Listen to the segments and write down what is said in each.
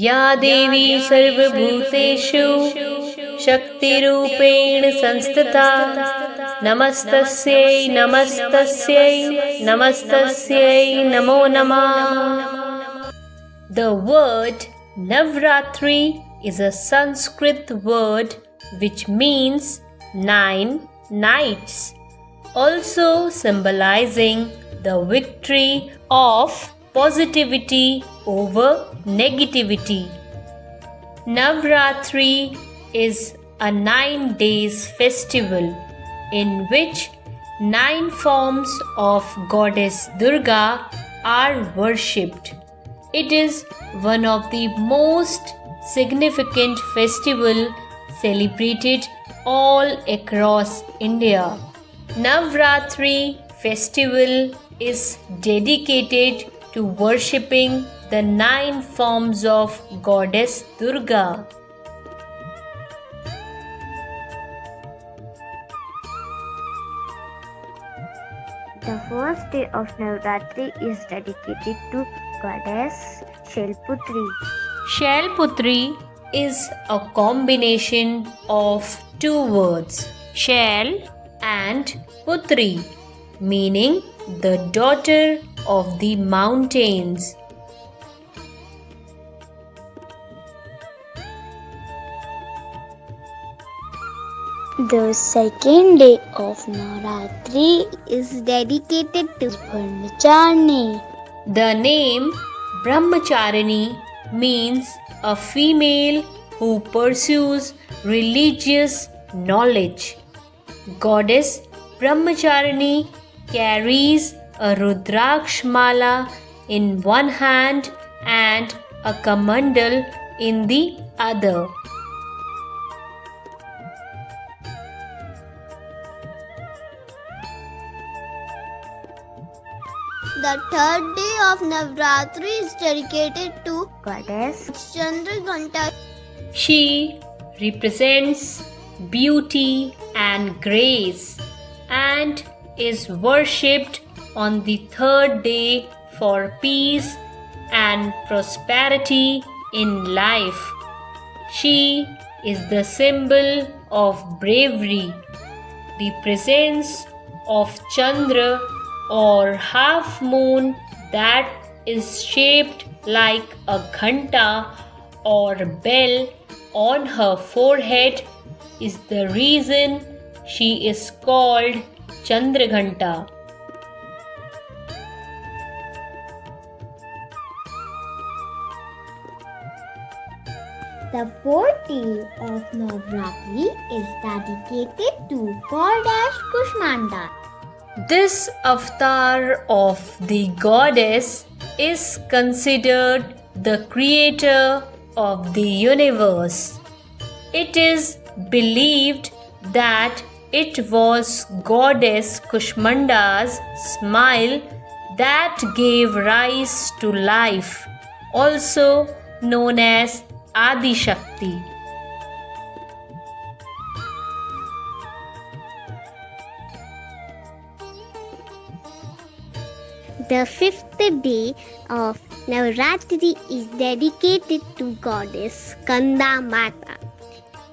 या देवी सर्वभूतेषु शक्तिरूपेण संस्थिता नमस्तस्यै नमस्तस्यै नमस्तस्यै नमो नमः. The word Navratri is a Sanskrit word which means 9 nights, also symbolizing the victory of positivity over negativity. Navratri is a 9 days festival in which 9 forms of Goddess Durga are worshipped. It is one of the most significant festival celebrated all across India. Navratri festival is dedicated to worshipping the 9 forms of Goddess Durga. The first day of Navratri is dedicated to Goddess Shailputri. Shailputri is a combination of 2 words, Shail and Putri, meaning the daughter of the mountains. The second day of Navratri is dedicated to Brahmacharni. The name Brahmacharini means a female who pursues religious knowledge. Goddess Brahmacharini carries a Rudraksh mala in one hand and a Kamandal in the other. The third day of Navratri is dedicated to Goddess Chandraghanta. She represents beauty and grace and is worshipped on the third day for peace and prosperity in life. She is the symbol of bravery. The presence of Chandra or half moon that is shaped like a ghanta or bell on her forehead is the reason she is called Chandraghanta. The fourth day of Navratri is dedicated to Goddess Kushmanda. This avatar of the goddess is considered the creator of the universe. It is believed that it was Goddess Kushmanda's smile that gave rise to life, also known as Adi Shakti. The fifth day of Navratri is dedicated to Goddess Skanda Mata.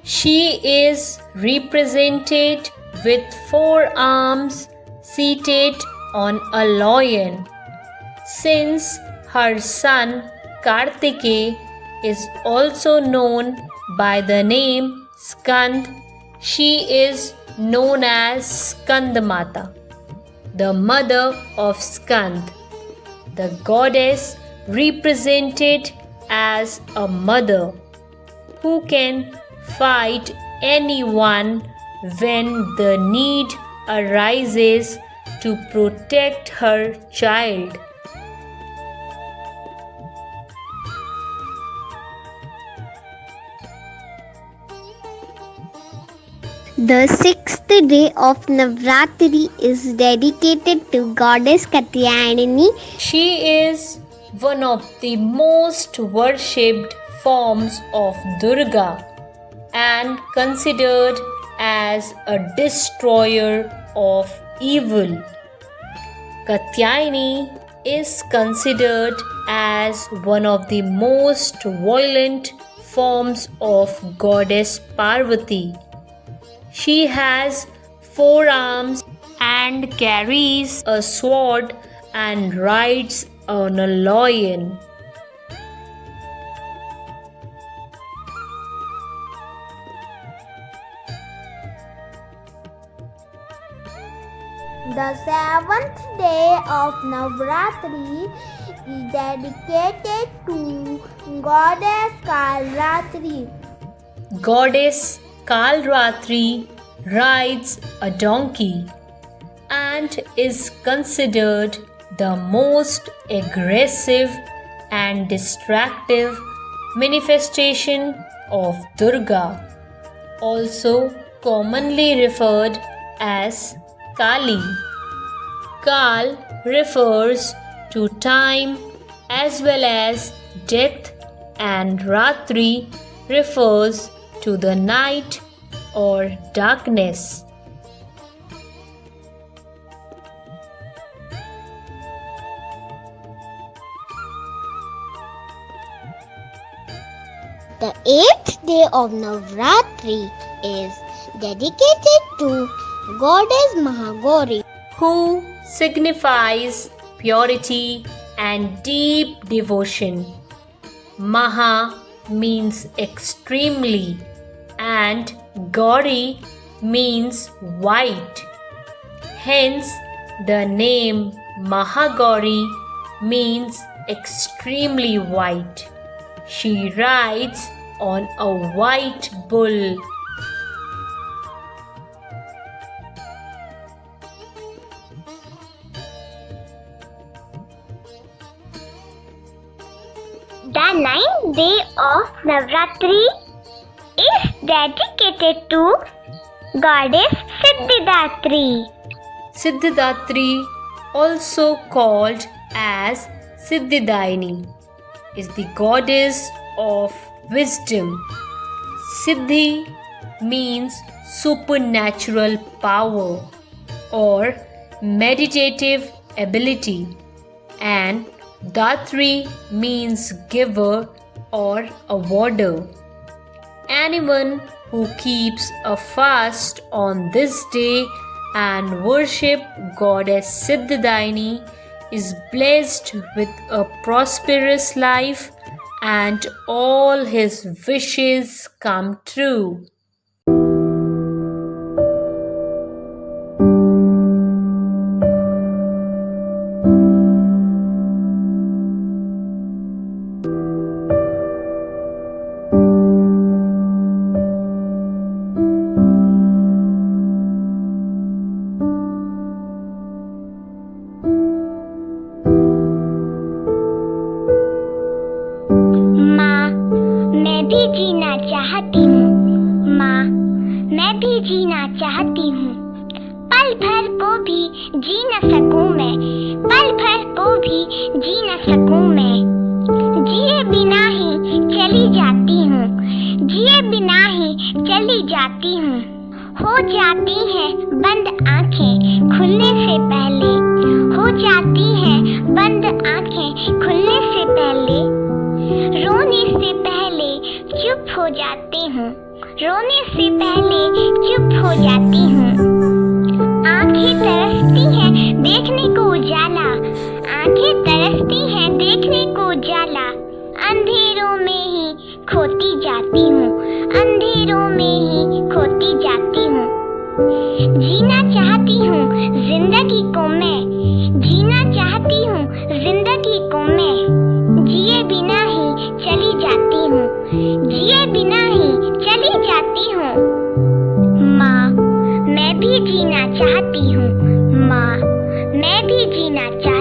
She is represented with 4 arms seated on a lion. Since her son Kartikeya is also known by the name Skand, she is known as Skandamata, the mother of Skand. The goddess represented as a mother who can fight anyone when the need arises to protect her child. The sixth day of Navratri is dedicated to Goddess Katyayani. She is one of the most worshipped forms of Durga and considered as a destroyer of evil. Katyayani is considered as one of the most violent forms of goddess Parvati. She has 4 arms and carries a sword and rides on a lion. The 7th day of Navratri is dedicated to Goddess Kalratri. Goddess Kalratri rides a donkey and is considered the most aggressive and destructive manifestation of Durga, also commonly referred as Kali. Kal refers to time as well as death, and Ratri refers to the night or darkness. The 8th day of Navratri is dedicated to Goddess Mahagauri, who signifies purity and deep devotion. Maha means extremely and Gauri means white. Hence, the name Mahagauri means extremely white. She rides on a white bull. The 9th day of Navratri is dedicated to Goddess Siddhidatri. Siddhidatri, also called as Siddhidaini, is the goddess of wisdom. Siddhi means supernatural power or meditative ability, and Datri means giver or awarder. Anyone who keeps a fast on this day and worship Goddess Siddhidaini is blessed with a prosperous life and all his wishes come true. जीना चाहती हूँ माँ, मैं भी जीना चाहती हूँ। पल भर को भी जी न सकूँ मैं, पल भर को भी जी न सकूँ मैं। जिए बिना ही चली जाती हूँ, जिए बिना ही चली जाती हूँ। हो जाती हैं बंद आँखें खुलने से पहले, हो जाती हैं बंद आँखें खुलने से पहले। रोने से पहले चुप हो जाती हूँ, रोने से पहले चुप हो जाती हूँ। आँखें तरसती हैं देखने को उजाला, आँखें तरसती हैं देखने को उजाला। अंधेरों में ही खोती जाती हूँ, अंधेरों में ही खोती जाती हूँ। जीना चाहती हूँ जिंदगी को मैं, जीना चाहती हूँ जिंदगी को मैं। जिए बिना ही चली जाती हूँ, जिए बिना ही चली जाती हूँ। माँ, मैं भी जीना चाहती हूँ, माँ, मैं भी जीना चाहती हूँ।